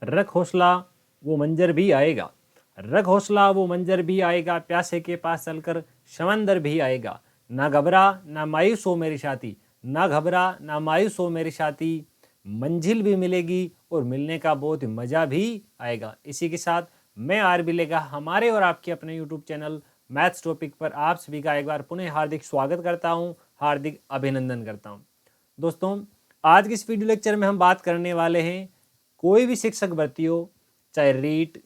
रख हौसला वो मंजर भी आएगा, रख हौसला वो मंजर भी आएगा, प्यासे के पास चलकर समंदर भी आएगा। ना घबरा ना मायूस हो मेरी साथी, ना घबरा ना मायूस हो मेरी साथी, मंजिल भी मिलेगी और मिलने का बहुत मज़ा भी आएगा। इसी के साथ मैं आर लेगा हमारे और आपके अपने यूट्यूब चैनल मैथ्स टॉपिक पर आप सभी का एक बार पुनः हार्दिक स्वागत करता हूं, हार्दिक अभिनंदन करता हूं। दोस्तों, आज के इस वीडियो लेक्चर में हम बात करने वाले हैं कोई भी शिक्षक भर्ती हो, चाहे रीट,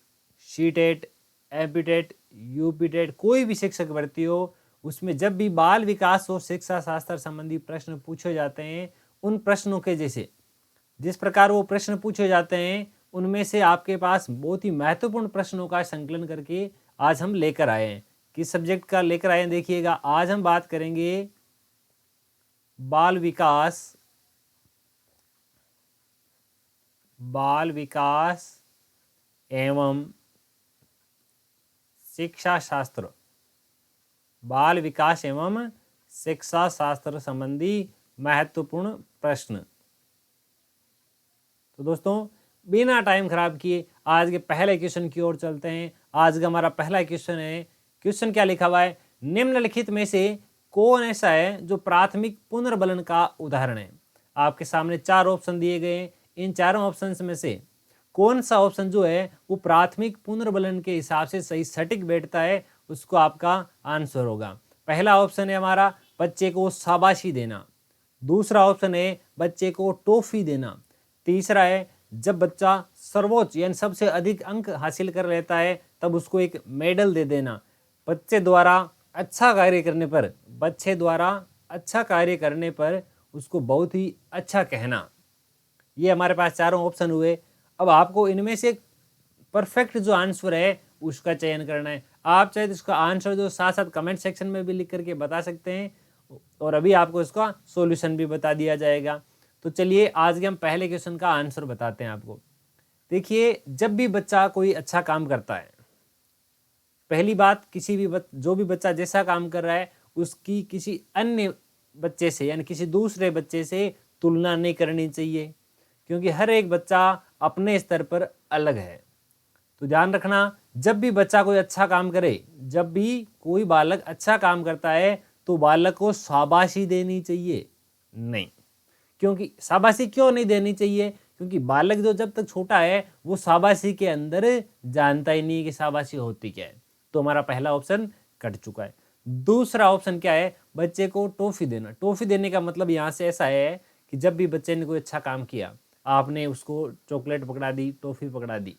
शीटेट, एपीटेट, यूपीटेट, कोई भी शिक्षक भर्ती हो, उसमें जब भी बाल विकास और शिक्षा शास्त्र संबंधी प्रश्न पूछे जाते हैं, उन प्रश्नों के जैसे जिस प्रकार वो प्रश्न पूछे जाते हैं उनमें से आपके पास बहुत ही महत्वपूर्ण प्रश्नों का संकलन करके आज हम लेकर आए हैं। किस सब्जेक्ट का लेकर आए हैं देखिएगा। आज हम बात करेंगे बाल विकास एवं शिक्षा शास्त्र, बाल विकास एवं शिक्षा शास्त्र संबंधी महत्वपूर्ण प्रश्न। तो दोस्तों, बिना टाइम खराब किए आज के पहले क्वेश्चन की ओर चलते हैं। आज का हमारा पहला क्वेश्चन है। क्वेश्चन क्या लिखा हुआ है? निम्नलिखित में से कौन ऐसा है जो प्राथमिक पुनर्बलन का उदाहरण है? आपके सामने चार ऑप्शन दिए गए हैं। इन चारों ऑप्शन में से कौन सा ऑप्शन जो है वो प्राथमिक पुनर्बलन के हिसाब से सही सटीक बैठता है, उसको आपका आंसर होगा। पहला ऑप्शन है हमारा बच्चे को शाबाशी देना, दूसरा ऑप्शन है बच्चे को टॉफी देना, तीसरा है जब बच्चा सर्वोच्च यानी सबसे अधिक अंक हासिल कर लेता है तब उसको एक मेडल दे देना, बच्चे द्वारा अच्छा कार्य करने पर उसको बहुत ही अच्छा कहना। ये हमारे पास चारों ऑप्शन हुए। अब आपको इनमें से परफेक्ट जो आंसर है उसका चयन करना है। आप चाहे तो इसका आंसर जो साथ साथ कमेंट सेक्शन में भी लिख करके बता सकते हैं और अभी आपको इसका सॉल्यूशन भी बता दिया जाएगा। तो चलिए आज के हम पहले क्वेश्चन का आंसर बताते हैं आपको। देखिए, जब भी बच्चा कोई अच्छा काम करता है, पहली बात जो भी बच्चा जैसा काम कर रहा है उसकी किसी अन्य बच्चे से यानी किसी दूसरे बच्चे से तुलना नहीं करनी चाहिए, क्योंकि हर एक बच्चा अपने स्तर पर अलग है। तो ध्यान रखना, जब भी बच्चा कोई अच्छा काम करे, जब भी कोई बालक अच्छा काम करता है तो बालक को शाबाशी देनी चाहिए नहीं। क्योंकि शाबाशी क्यों नहीं देनी चाहिए? क्योंकि बालक जो जब तक छोटा है वो शाबाशी के अंदर जानता ही नहीं कि शाबाशी होती क्या है। तो हमारा पहला ऑप्शन कट चुका है। दूसरा ऑप्शन क्या है? बच्चे को टॉफी देना। टॉफी देने का मतलब यहाँ से ऐसा है कि जब भी बच्चे ने कोई अच्छा काम किया, आपने उसको चॉकलेट पकड़ा दी, टॉफी पकड़ा दी,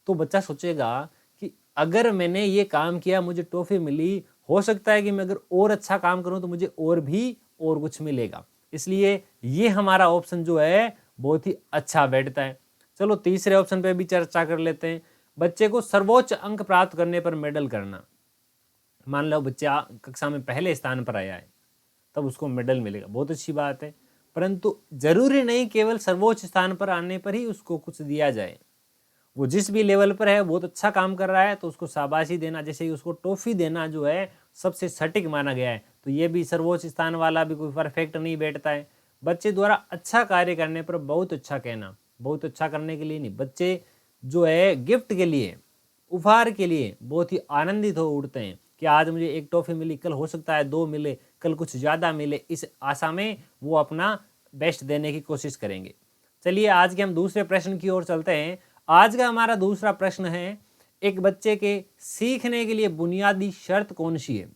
तो बच्चा सोचेगा कि अगर मैंने ये काम किया मुझे टॉफी मिली, हो सकता है कि मैं अगर और अच्छा काम करूं तो मुझे और कुछ मिलेगा। इसलिए ये हमारा ऑप्शन जो है बहुत ही अच्छा बैठता है। चलो तीसरे ऑप्शन पे भी चर्चा कर लेते हैं। बच्चे को सर्वोच्च अंक प्राप्त करने पर मेडल करना। मान लो बच्चा कक्षा में पहले स्थान पर आया है, तब उसको मेडल मिलेगा, बहुत अच्छी बात है। परंतु जरूरी नहीं केवल सर्वोच्च स्थान पर आने पर ही उसको कुछ दिया जाए। वो जिस भी लेवल पर है बहुत अच्छा काम कर रहा है तो उसको शाबाशी देना, जैसे ही उसको टॉफी देना जो है सबसे सटीक माना गया है। तो ये भी सर्वोच्च स्थान वाला भी कोई परफेक्ट नहीं बैठता है। बच्चे द्वारा अच्छा कार्य करने पर बहुत अच्छा कहना, बहुत अच्छा करने के लिए नहीं, बच्चे जो है गिफ्ट के लिए, उपहार के लिए बहुत ही आनंदित हो उठते हैं कि आज मुझे एक टॉफी मिली, कल हो सकता है 2 मिले, कल कुछ ज़्यादा मिले। इस आशा में वो अपना बेस्ट देने की कोशिश करेंगे। चलिए आज के हम दूसरे प्रश्न की ओर चलते हैं। आज का हमारा दूसरा प्रश्न है, एक बच्चे के सीखने के लिए बुनियादी शर्त कौन सी है?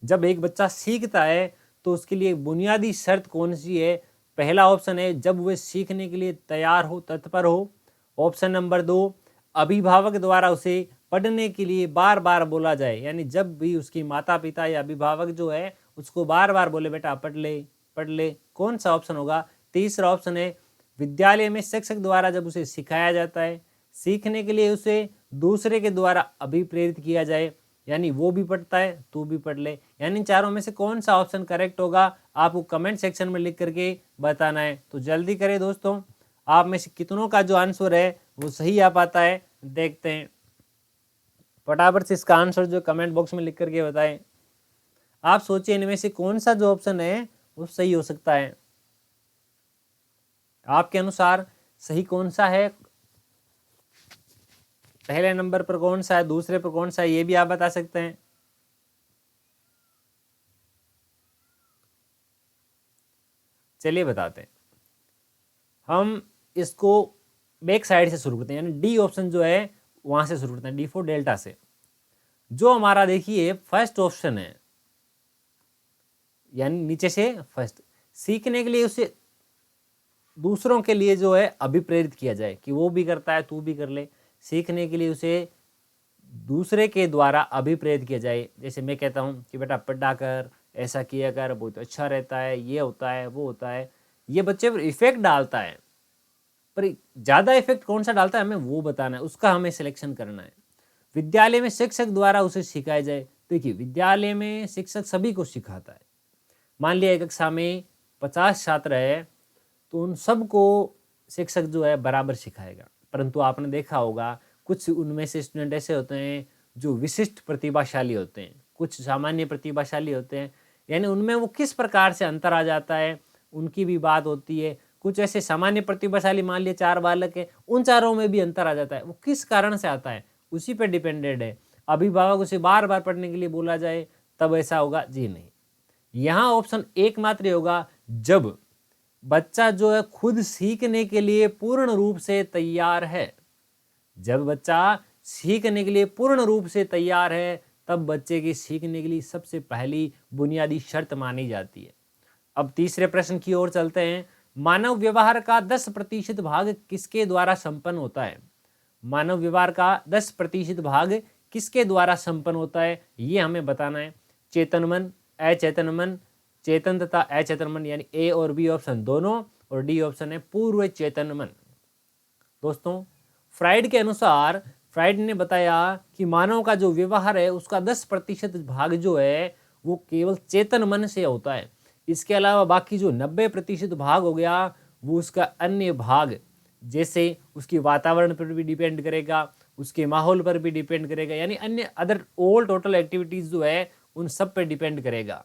जब एक बच्चा सीखता है तो उसके लिए बुनियादी शर्त कौन सी है? पहला ऑप्शन है जब वह सीखने के लिए तैयार हो, तत्पर हो। ऑप्शन नंबर 2, अभिभावक द्वारा उसे पढ़ने के लिए बार बार बोला जाए, यानी जब भी उसकी माता पिता या अभिभावक जो है उसको बार बार बोले बेटा पढ़ ले पढ़ ले। कौन सा ऑप्शन होगा? तीसरा ऑप्शन है विद्यालय में शिक्षक द्वारा जब उसे सिखाया जाता है, सीखने के लिए उसे दूसरे के द्वारा अभिप्रेरित किया जाए, यानी वो भी पढ़ता है तू भी पढ़ ले। यानी चारों में से कौन सा ऑप्शन करेक्ट होगा आपको कमेंट सेक्शन में लिख करके बताना है। तो जल्दी करें दोस्तों, आप में से कितनों का जो आंसर है वो सही आ पाता है, देखते हैं। फटाफट से इसका आंसर जो कमेंट बॉक्स में लिख करके बताएं। आप सोचिए इनमें से कौन सा जो ऑप्शन है वो सही हो सकता है, आपके अनुसार सही कौन सा है? पहले नंबर पर कौन सा है, दूसरे पर कौन सा है, ये भी आप बता सकते हैं। चलिए बताते हैं। हम इसको बैक साइड से शुरू करते हैं, यानी डी ऑप्शन जो है वहां से शुरू करते हैं, डी फॉर डेल्टा से। जो हमारा देखिए फर्स्ट ऑप्शन है, यानी नीचे से फर्स्ट, सीखने के लिए उसे दूसरों के लिए जो है अभिप्रेरित किया जाए कि वो भी करता है तू भी कर ले। सीखने के लिए उसे दूसरे के द्वारा अभिप्रेरित किया जाए। जैसे मैं कहता हूँ कि बेटा पढ़ा कर, ऐसा किया कर, बहुत अच्छा रहता है, ये होता है वो होता है, ये बच्चे पर इफेक्ट डालता है। पर ज़्यादा इफेक्ट कौन सा डालता है हमें वो बताना है, उसका हमें सिलेक्शन करना है। विद्यालय में शिक्षक द्वारा उसे सिखाया जाए। देखिए विद्यालय में शिक्षक सभी को सिखाता है। मान लिया एक कक्षा में 50 छात्र है तो उन सबको शिक्षक जो है बराबर सिखाएगा। परंतु आपने देखा होगा कुछ उनमें से स्टूडेंट ऐसे होते हैं जो विशिष्ट प्रतिभाशाली होते हैं, कुछ सामान्य प्रतिभाशाली होते हैं, यानी उनमें वो किस प्रकार से अंतर आ जाता है उनकी भी बात होती है। कुछ ऐसे सामान्य प्रतिभाशाली, मान लिए 4 बालक है, उन चारों में भी अंतर आ जाता है। वो किस कारण से आता है उसी पर डिपेंडेड है। अभिभावक उसे बार बार पढ़ने के लिए बोला जाए तब ऐसा होगा? जी नहीं। यहाँ ऑप्शन एकमात्र होगा जब बच्चा जो है खुद सीखने के लिए पूर्ण रूप से तैयार है। जब बच्चा सीखने के लिए पूर्ण रूप से तैयार है तब बच्चे की सीखने के लिए सबसे पहली बुनियादी शर्त मानी जाती है। अब तीसरे प्रश्न की ओर चलते हैं। मानव व्यवहार का 10% भाग किसके द्वारा संपन्न होता है? मानव व्यवहार का 10% भाग किसके द्वारा संपन्न होता है ये हमें बताना है। चेतन मन, अचेतन मन, चेतन तथा अचेतन मन, यानी ए और बी ऑप्शन दोनों, और डी ऑप्शन है पूर्व चेतन मन। दोस्तों फ्राइड के अनुसार, फ्राइड ने बताया कि मानव का जो व्यवहार है उसका 10% भाग जो है वो केवल चेतन मन से होता है। इसके अलावा बाकी जो 90% भाग हो गया वो उसका अन्य भाग, जैसे उसकी वातावरण पर भी डिपेंड करेगा, उसके माहौल पर भी डिपेंड करेगा, यानी अन्य अदर ऑल टोटल एक्टिविटीज जो है उन सब पर डिपेंड करेगा।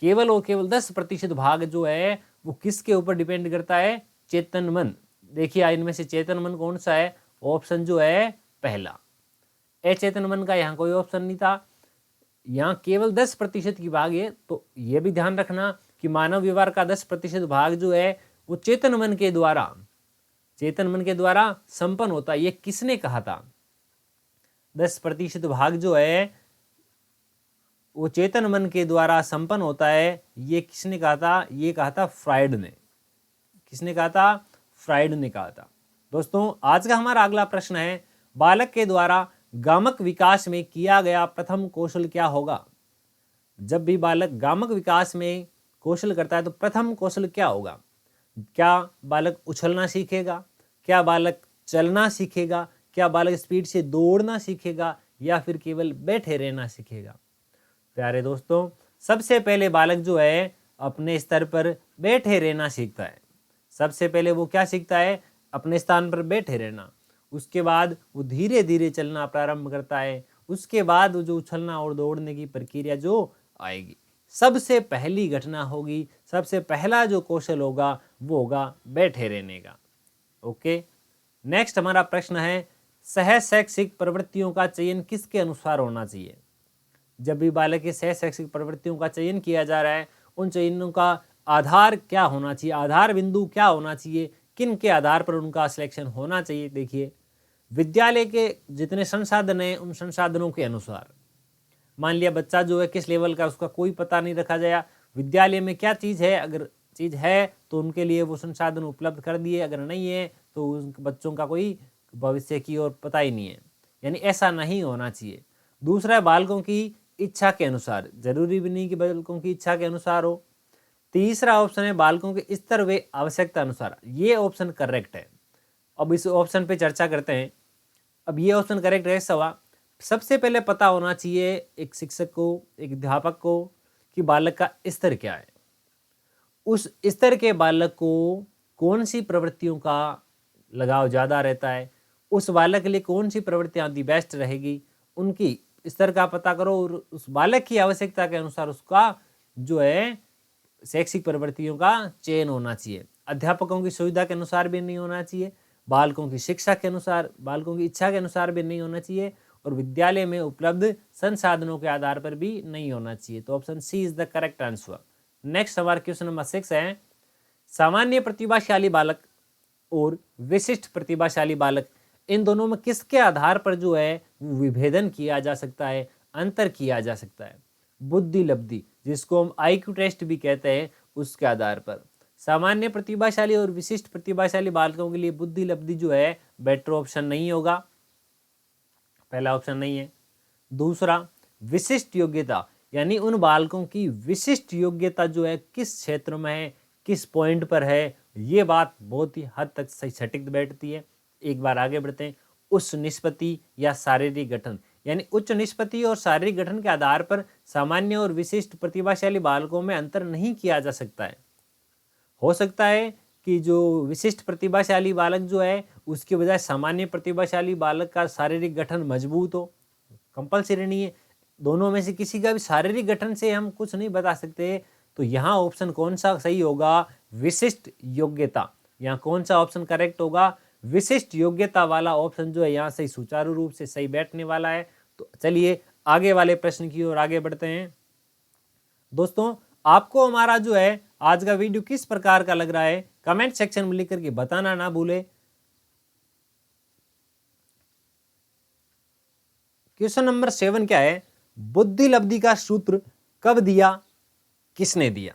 केवल और केवल 10% भाग जो है वो किसके ऊपर डिपेंड करता है? चेतन मन। देखिए इनमें से चेतन मन कौन सा है? ऑप्शन जो है पहला। अचेतन मन का यहाँ कोई ऑप्शन नहीं था, यहाँ केवल 10% की भाग है। तो ये भी ध्यान रखना कि मानव व्यवहार का 10% भाग जो है वो चेतन मन के द्वारा, चेतन मन के द्वारा संपन्न होता है। ये किसने कहा था? 10% भाग जो है वो चेतन मन के द्वारा संपन्न होता है, ये किसने कहा था? ये कहा था फ्राइड ने। किसने कहा था? फ्राइड ने कहा था। दोस्तों आज का हमारा अगला प्रश्न है, बालक के द्वारा गामक विकास में किया गया प्रथम कौशल क्या होगा? जब भी बालक गामक विकास में कौशल करता है तो प्रथम कौशल क्या होगा? क्या बालक उछलना सीखेगा? क्या बालक चलना सीखेगा? क्या बालक स्पीड से दौड़ना सीखेगा? या फिर केवल बैठे रहना सीखेगा? प्यारे दोस्तों सबसे पहले बालक जो है अपने स्तर पर बैठे रहना सीखता है। सबसे पहले वो क्या सीखता है? अपने स्थान पर बैठे रहना। उसके बाद वो धीरे धीरे चलना प्रारंभ करता है। उसके बाद वो जो उछलना और दौड़ने की प्रक्रिया जो आएगी, सबसे पहली घटना होगी, सबसे पहला जो कौशल होगा वो होगा बैठे रहने का। ओके, नेक्स्ट हमारा प्रश्न है, सहशैक्षिक प्रवृत्तियों का चयन किसके अनुसार होना चाहिए? जब भी बालक के सहशैक्षिक प्रवृत्तियों का चयन किया जा रहा है उन चयनों का आधार क्या होना चाहिए, आधार बिंदु क्या होना चाहिए, किन के आधार पर उनका सिलेक्शन होना चाहिए? देखिए विद्यालय के जितने संसाधन हैं उन संसाधनों के अनुसार। मान लिया बच्चा जो है किस लेवल का, उसका कोई पता नहीं रखा जाए, विद्यालय में क्या चीज़ है, अगर चीज़ है तो उनके लिए वो संसाधन उपलब्ध कर दिए, अगर नहीं है तो उन बच्चों का कोई भविष्य की ओर पता ही नहीं है, यानी ऐसा नहीं होना चाहिए। दूसरा है बालकों की इच्छा के अनुसार, जरूरी भी नहीं कि बालकों की इच्छा के अनुसार हो। तीसरा ऑप्शन है बालकों के स्तर व आवश्यकता अनुसार, ये ऑप्शन करेक्ट है। अब इस ऑप्शन पे चर्चा करते हैं। अब ये ऑप्शन करेक्ट है सवा, सबसे पहले पता होना चाहिए एक शिक्षक को, एक अध्यापक को कि बालक का स्तर क्या है, उस स्तर के बालक को कौन सी प्रवृत्तियों का लगाव ज़्यादा रहता है, उस बालक के लिए कौन सी प्रवृत्तियाँ दी बेस्ट रहेगी, उनकी स्तर का पता करो और उस बालक की आवश्यकता के अनुसार उसका जो है शैक्षिक प्रवृत्तियों का चयन होना चाहिए। अध्यापकों की सुविधा के अनुसार भी नहीं होना चाहिए, बालकों की शिक्षा के अनुसार, बालकों की इच्छा के अनुसार भी नहीं होना चाहिए, और विद्यालय में उपलब्ध संसाधनों के आधार पर भी नहीं होना चाहिए। तो option C is the correct answer. Next हमारा क्वेश्चन नंबर 6 है, सामान्य प्रतिभाशाली बालक और विशिष्ट प्रतिभाशाली बालक, इन दोनों में किसके आधार पर जो है विभेदन किया जा सकता है, अंतर किया जा सकता है? बुद्धि लब्धि, जिसको हम IQ टेस्ट भी कहते हैं, उसके आधार पर। सामान्य प्रतिभाशाली और विशिष्ट प्रतिभाशाली बालकों के लिए बुद्धि लब्धि जो है बेटर ऑप्शन नहीं होगा, पहला ऑप्शन नहीं है। दूसरा, विशिष्ट योग्यता, यानी उन बालकों की विशिष्ट योग्यता जो है किस क्षेत्र में है, किस पॉइंट पर है, ये बात बहुत ही हद तक सही सटीक बैठती है। एक बार आगे बढ़ते हैं। उच्च निष्पत्ति या शारीरिक गठन, यानी उच्च निष्पत्ति और शारीरिक गठन के आधार पर सामान्य और विशिष्ट प्रतिभाशाली बालकों में अंतर नहीं किया जा सकता है। हो सकता है कि जो विशिष्ट प्रतिभाशाली बालक जो है उसके बजाय सामान्य प्रतिभाशाली बालक का शारीरिक गठन मजबूत हो, कंपल्सरी नहीं है। दोनों में से किसी का भी शारीरिक गठन से हम कुछ नहीं बता सकते। तो यहाँ ऑप्शन कौन सा सही होगा? विशिष्ट योग्यता। यहाँ कौन सा ऑप्शन करेक्ट होगा? विशिष्ट योग्यता वाला ऑप्शन जो है यहाँ सही सुचारू रूप से सही बैठने वाला है। तो चलिए आगे वाले प्रश्न की ओर आगे बढ़ते हैं। दोस्तों, आपको हमारा जो है आज का वीडियो किस प्रकार का लग रहा है कमेंट सेक्शन में लिख करके बताना ना भूले। क्वेश्चन नंबर 7 क्या है? बुद्धि लब्धि का सूत्र कब दिया, किसने दिया?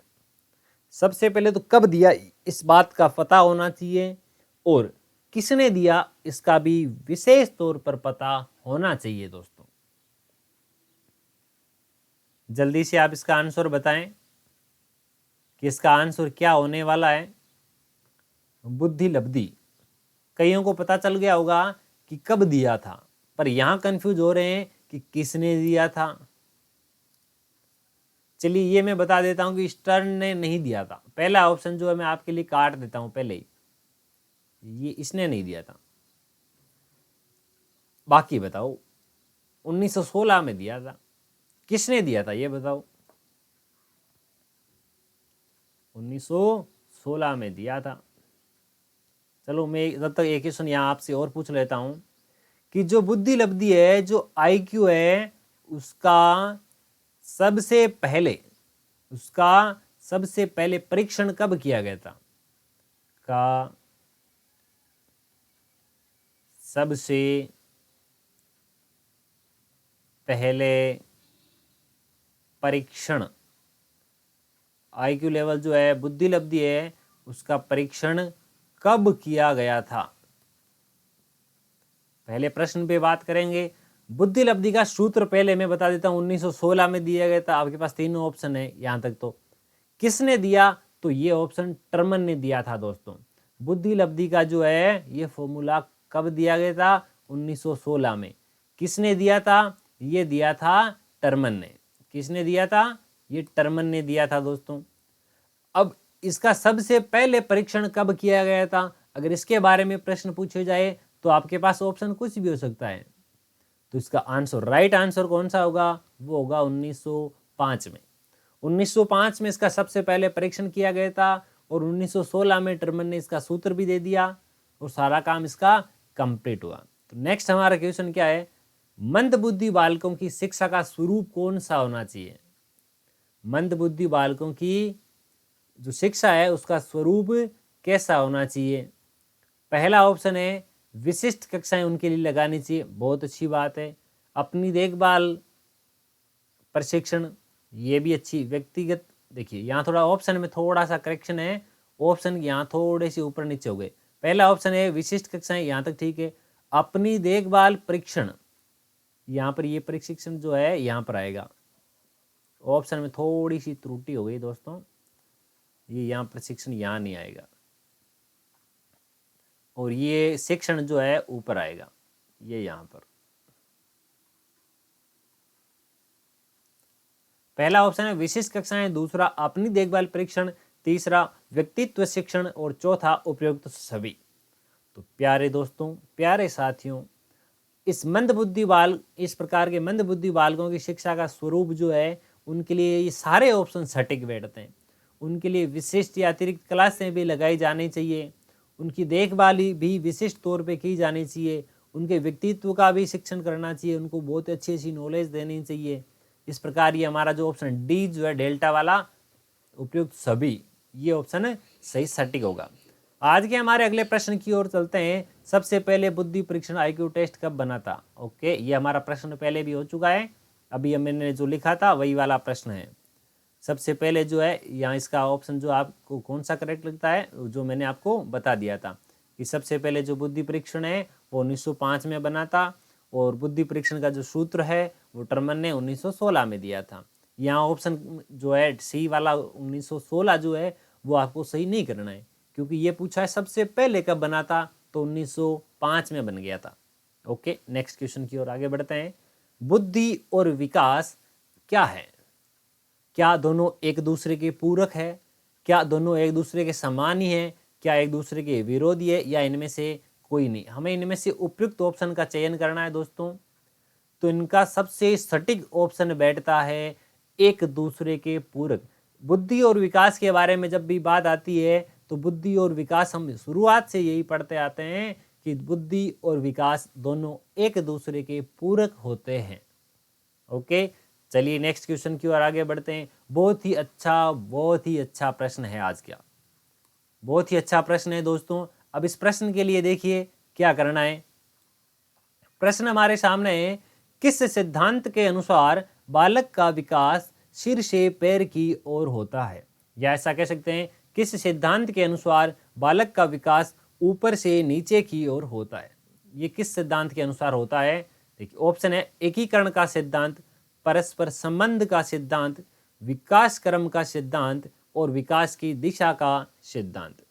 सबसे पहले तो कब दिया इस बात का पता होना चाहिए, और किसने दिया इसका भी विशेष तौर पर पता होना चाहिए। दोस्तों, जल्दी से आप इसका आंसर बताएं कि इसका आंसर क्या होने वाला है। बुद्धि लब्धि, कईयों को पता चल गया होगा कि कब दिया था, पर यहां कंफ्यूज हो रहे हैं कि किसने दिया था। चलिए ये मैं बता देता हूं कि स्टर्न ने नहीं दिया था। पहला ऑप्शन जो है मैं आपके लिए काट देता हूं पहले ही, ये इसने नहीं दिया था। बाकी बताओ, 1916 में दिया था। किसने दिया था ये बताओ? 1916 में दिया था। चलो मैं जब तक एक क्वेश्चन यहाँ आपसे और पूछ लेता हूं कि जो बुद्धि लब्धि है, जो IQ है, उसका सबसे पहले परीक्षण कब किया गया था? का सबसे पहले परीक्षण, IQ लेवल जो है, बुद्धि लब्धि है, उसका परीक्षण कब किया गया था? पहले प्रश्न पे बात करेंगे। बुद्धि लब्धि का सूत्र पहले मैं बता देता हूं, 1916 में दिया गया था। आपके पास तीनों ऑप्शन है यहां तक। तो किसने दिया? तो ये ऑप्शन टर्मन ने दिया था। दोस्तों, बुद्धि लब्धि का जो है ये फॉर्मूला कब दिया गया था? 1916 में। किसने दिया था? ये दिया था टर्मन ने। किसने दिया था? ये टर्मन ने दिया था। दोस्तों, अब इसका सबसे पहले परीक्षण कब किया गया था, अगर इसके बारे में प्रश्न पूछे जाए तो आपके पास ऑप्शन कुछ भी हो सकता है। तो इसका आंसर, राइट आंसर कौन सा होगा? वो होगा 1905 में। 1905 में इसका सबसे पहले परीक्षण किया गया था, और 1916 में टर्मन ने इसका सूत्र भी दे दिया, और सारा काम इसका कंप्लीट हुआ। तो नेक्स्ट हमारा क्वेश्चन क्या है? मंदबुद्धि बालकों की शिक्षा का स्वरूप कौन सा होना चाहिए? मंदबुद्धि बालकों की जो शिक्षा है उसका स्वरूप कैसा होना चाहिए? पहला ऑप्शन है विशिष्ट कक्षाएं उनके लिए लगानी चाहिए, बहुत अच्छी बात है। अपनी देखभाल प्रशिक्षण, ये भी अच्छी। व्यक्तिगत, देखिए यहाँ थोड़ा ऑप्शन में थोड़ा सा करेक्शन है, ऑप्शन यहाँ थोड़े से ऊपर नीचे हो गए। पहला ऑप्शन है विशिष्ट कक्षाएं, यहाँ तक ठीक है। अपनी देखभाल परीक्षण, यहाँ पर ये प्रशिक्षण जो है यहाँ पर आएगा। ऑप्शन में थोड़ी सी त्रुटि हो गई दोस्तों, ये यहाँ प्रशिक्षण यहाँ नहीं आएगा, और ये शिक्षण जो है ऊपर आएगा, ये यहाँ पर। पहला ऑप्शन है विशिष्ट कक्षाएं, दूसरा अपनी देखभाल परीक्षण, तीसरा व्यक्तित्व शिक्षण, और चौथा उपयुक्त सभी। तो प्यारे दोस्तों, प्यारे साथियों, इस प्रकार के मंदबुद्धि बालकों की शिक्षा का स्वरूप जो है, उनके लिए ये सारे ऑप्शन सटीक बैठते हैं। उनके लिए विशिष्ट या अतिरिक्त क्लासें भी लगाई जानी चाहिए, उनकी देखभाल भी विशिष्ट तौर पे की जानी चाहिए, उनके व्यक्तित्व का भी शिक्षण करना चाहिए, उनको बहुत अच्छी अच्छी नॉलेज देनी चाहिए। इस प्रकार ये हमारा जो ऑप्शन डी जो है डेल्टा वाला उपयुक्त सभी, ये ऑप्शन सही सटीक होगा। आज के हमारे अगले प्रश्न की ओर चलते हैं। सबसे पहले बुद्धि परीक्षण IQ टेस्ट कब बना था? ओके, ये हमारा प्रश्न पहले भी हो चुका है, अभी मैंने जो लिखा था वही वाला प्रश्न है। सबसे पहले जो है यहाँ इसका ऑप्शन जो आपको कौन सा करेक्ट लगता है, जो मैंने आपको बता दिया था कि सबसे पहले जो बुद्धि परीक्षण है वो 1905 में बना था, और बुद्धि परीक्षण का जो सूत्र है वो टर्मन ने 1916 में दिया था। यहाँ ऑप्शन जो है सी वाला 1916 जो है वो आपको सही नहीं करना है, क्योंकि ये पूछा है सबसे पहले कब बना था, तो 1905 में बन गया था। ओके, नेक्स्ट क्वेश्चन की ओर आगे बढ़ते हैं। बुद्धि और विकास क्या है? क्या दोनों एक दूसरे के पूरक है? क्या दोनों एक दूसरे के समान ही है? क्या एक दूसरे के विरोधी है, या इनमें से कोई नहीं? हमें इनमें से उपयुक्त ऑप्शन का चयन करना है दोस्तों। तो इनका सबसे सटीक ऑप्शन बैठता है एक दूसरे के पूरक। बुद्धि और विकास के बारे में जब भी बात आती है तो बुद्धि और विकास हम शुरुआत से यही पढ़ते आते हैं कि बुद्धि और विकास दोनों एक दूसरे के पूरक होते हैं। ओके, चलिए नेक्स्ट क्वेश्चन की ओर आगे बढ़ते हैं। बहुत ही अच्छा प्रश्न है आज का, बहुत ही अच्छा प्रश्न है दोस्तों। अब इस प्रश्न के लिए देखिए क्या करना है। प्रश्न हमारे सामने है, किस सिद्धांत के अनुसार बालक का विकास सिर से पैर की ओर होता है? या ऐसा कह सकते हैं, किस सिद्धांत के अनुसार बालक का विकास ऊपर से नीचे की ओर होता है? ये किस सिद्धांत के अनुसार होता है? देखिए ऑप्शन है एकीकरण का सिद्धांत, परस्पर संबंध का सिद्धांत, विकास क्रम का सिद्धांत, और विकास की दिशा का सिद्धांत।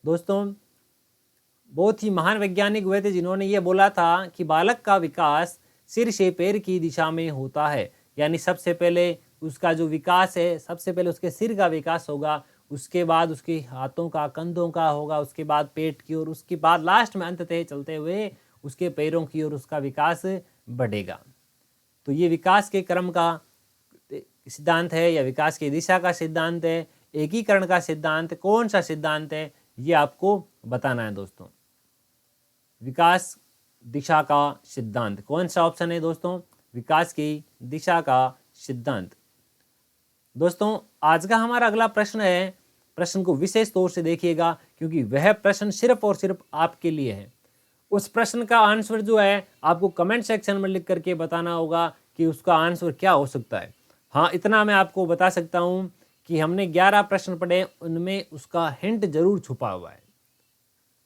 दोस्तों बहुत ही महान वैज्ञानिक हुए थे जिन्होंने ये बोला था कि बालक का विकास सिर से पैर की दिशा में होता है। यानी सबसे पहले उसका जो विकास है, सबसे पहले उसके सिर का विकास होगा, उसके बाद उसके हाथों का, कंधों का होगा, उसके बाद पेट की ओर, उसके बाद लास्ट में अंततः चलते हुए उसके पैरों की ओर उसका विकास बढ़ेगा। तो ये विकास के क्रम का सिद्धांत है या विकास की दिशा का सिद्धांत है, एकीकरण का सिद्धांत, कौन सा सिद्धांत है, ये आपको बताना है दोस्तों। विकास दिशा का सिद्धांत कौन सा ऑप्शन है दोस्तों? विकास की दिशा का सिद्धांत। दोस्तों आज का हमारा अगला प्रश्न है, प्रश्न को विशेष तौर से देखिएगा क्योंकि वह प्रश्न सिर्फ और सिर्फ आपके लिए है। उस प्रश्न का आंसर जो है आपको कमेंट सेक्शन में लिख करके बताना होगा कि उसका आंसर क्या हो सकता है। हाँ, इतना मैं आपको बता सकता हूँ कि हमने 11 प्रश्न पढ़े, उनमें उसका हिंट जरूर छुपा हुआ है।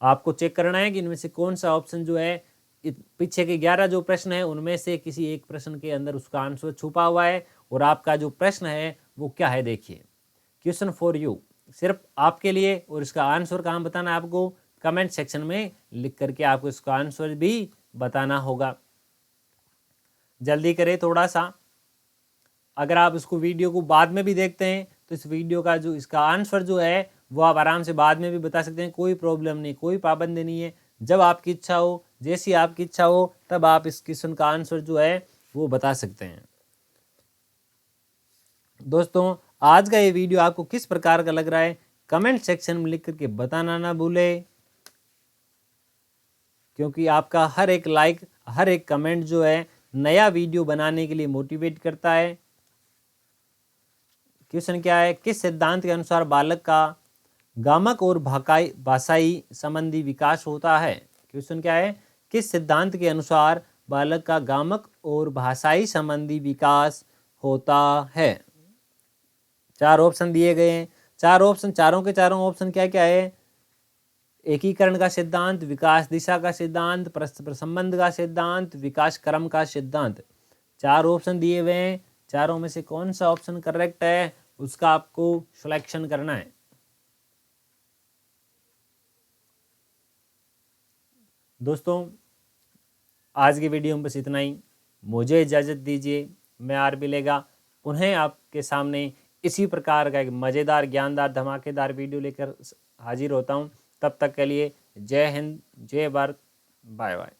आपको चेक करना है कि इनमें से कौन सा ऑप्शन जो है, पीछे के 11 जो प्रश्न है उनमें से किसी एक प्रश्न के अंदर उसका आंसर छुपा हुआ है, और आपका जो प्रश्न है वो क्या है। देखिए, क्वेश्चन फॉर यू, सिर्फ आपके लिए, और इसका आंसर कहाँ बताना है आपको? कमेंट सेक्शन में लिख करके आपको इसका आंसर भी बताना होगा। जल्दी करें थोड़ा सा। अगर आप इसको वीडियो को बाद में भी देखते हैं तो इस वीडियो का जो इसका आंसर जो है वो आप आराम से बाद में भी बता सकते हैं, कोई प्रॉब्लम नहीं, कोई पाबंदी नहीं है। जब आपकी इच्छा हो, जैसी आपकी इच्छा हो, तब आप इस क्वेश्चन का आंसर जो है वो बता सकते हैं। दोस्तों आज का ये वीडियो आपको किस प्रकार का लग रहा है कमेंट सेक्शन में लिख करके बताना ना भूले, क्योंकि आपका हर एक लाइक, हर एक कमेंट जो है नया वीडियो बनाने के लिए मोटिवेट करता है। क्वेश्चन क्या है? किस सिद्धांत के अनुसार बालक का गामक और भाषाई संबंधी विकास होता है? क्वेश्चन क्या है? किस सिद्धांत के अनुसार बालक का गामक और भाषाई संबंधी विकास होता है? 4 ऑप्शन दिए गए हैं। 4 ऑप्शन, चारों के चारों ऑप्शन क्या क्या है? एकीकरण का सिद्धांत, विकास दिशा का सिद्धांत, परस्पर संबंध का सिद्धांत, विकास क्रम का सिद्धांत। 4 ऑप्शन दिए हुए हैं। चारों में से कौन सा ऑप्शन करेक्ट है उसका आपको सिलेक्शन करना है। दोस्तों आज की वीडियो में बस इतना ही। मुझे इजाज़त दीजिए। मैं आरबी लेगा पुनः आपके सामने इसी प्रकार का एक मज़ेदार, ज्ञानदार, धमाकेदार वीडियो लेकर हाजिर होता हूँ। तब तक के लिए जय हिंद, जय भारत, बाय बाय।